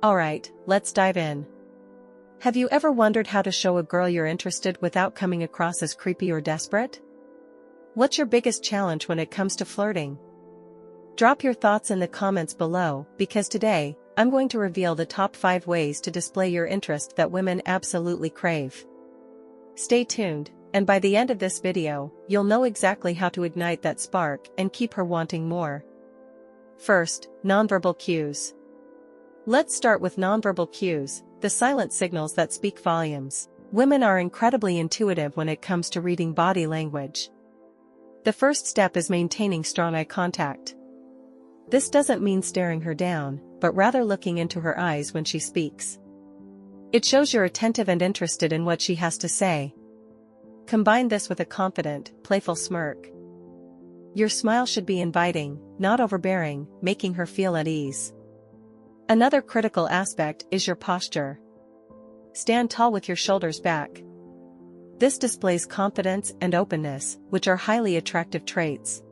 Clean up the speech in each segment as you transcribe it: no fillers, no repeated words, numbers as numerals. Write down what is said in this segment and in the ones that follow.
Alright, let's dive in. Have you ever wondered how to show a girl you're interested without coming across as creepy or desperate? What's your biggest challenge when it comes to flirting? Drop your thoughts in the comments below, because today, I'm going to reveal the top 5 ways to display your interest that women absolutely crave. Stay tuned, and by the end of this video, you'll know exactly how to ignite that spark and keep her wanting more. First, nonverbal cues. Let's start with nonverbal cues, the silent signals that speak volumes. Women are incredibly intuitive when it comes to reading body language. The first step is maintaining strong eye contact. This doesn't mean staring her down, but rather looking into her eyes when she speaks. It shows you're attentive and interested in what she has to say. Combine this with a confident, playful smirk. Your smile should be inviting, not overbearing, making her feel at ease. Another critical aspect is your posture. Stand tall with your shoulders back. This displays confidence and openness, which are highly attractive traits.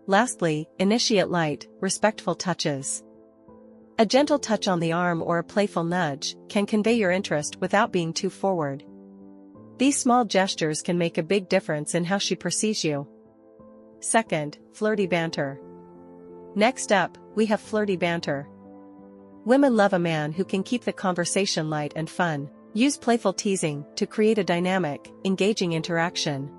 Lastly, initiate light, respectful touches. A gentle touch on the arm or a playful nudge can convey your interest without being too forward. These small gestures can make a big difference in how she perceives you. Second, flirty banter. Next up, we have flirty banter. Women love a man who can keep the conversation light and fun. Use playful teasing to create a dynamic, engaging interaction.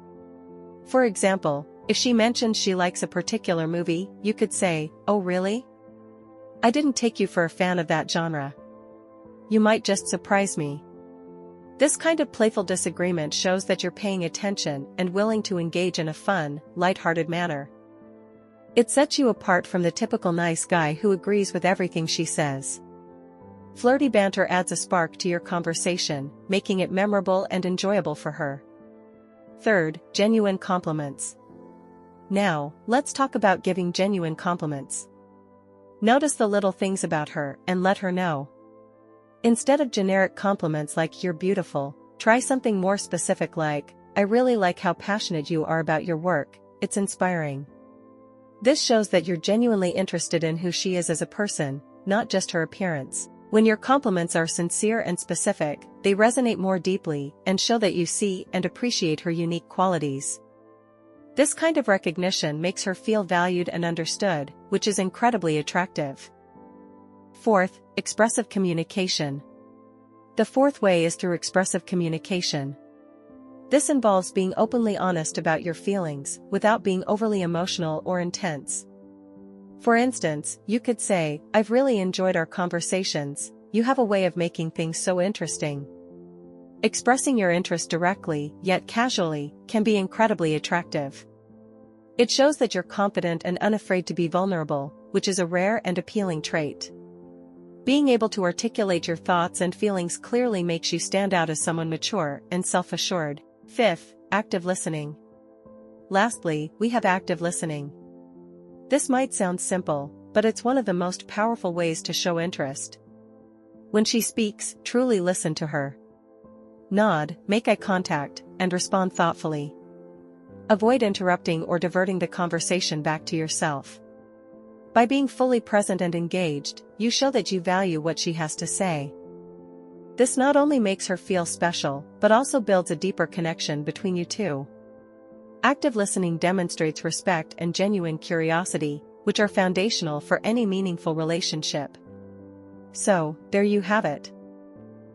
For example, if she mentions she likes a particular movie, you could say, "Oh really? I didn't take you for a fan of that genre. You might just surprise me." This kind of playful disagreement shows that you're paying attention and willing to engage in a fun, lighthearted manner. It sets you apart from the typical nice guy who agrees with everything she says. Flirty banter adds a spark to your conversation, making it memorable and enjoyable for her. Third, genuine compliments. Now, let's talk about giving genuine compliments. Notice the little things about her and let her know. Instead of generic compliments like "you're beautiful," try something more specific like, "I really like how passionate you are about your work, it's inspiring." This shows that you're genuinely interested in who she is as a person, not just her appearance. When your compliments are sincere and specific, they resonate more deeply and show that you see and appreciate her unique qualities. This kind of recognition makes her feel valued and understood, which is incredibly attractive. Fourth, expressive communication. The fourth way is through expressive communication. This involves being openly honest about your feelings, without being overly emotional or intense. For instance, you could say, "I've really enjoyed our conversations, you have a way of making things so interesting." Expressing your interest directly, yet casually, can be incredibly attractive. It shows that you're confident and unafraid to be vulnerable, which is a rare and appealing trait. Being able to articulate your thoughts and feelings clearly makes you stand out as someone mature and self-assured. Fifth, active listening. Lastly, we have active listening. This might sound simple, but it's one of the most powerful ways to show interest. When she speaks, truly listen to her. Nod, make eye contact, and respond thoughtfully. Avoid interrupting or diverting the conversation back to yourself. By being fully present and engaged, you show that you value what she has to say. This not only makes her feel special, but also builds a deeper connection between you two. Active listening demonstrates respect and genuine curiosity, which are foundational for any meaningful relationship. So, there you have it.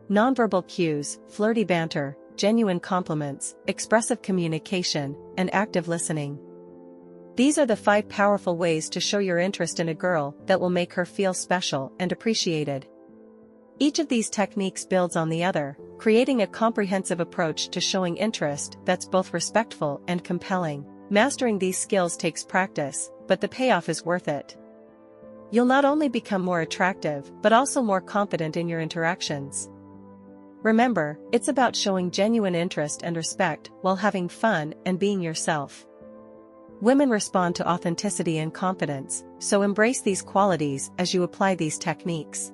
Nonverbal cues, flirty banter, genuine compliments, expressive communication, and active listening. These are the 5 powerful ways to show your interest in a girl that will make her feel special and appreciated. Each of these techniques builds on the other, creating a comprehensive approach to showing interest that's both respectful and compelling. Mastering these skills takes practice, but the payoff is worth it. You'll not only become more attractive, but also more confident in your interactions. Remember, it's about showing genuine interest and respect while having fun and being yourself. Women respond to authenticity and confidence, so embrace these qualities as you apply these techniques.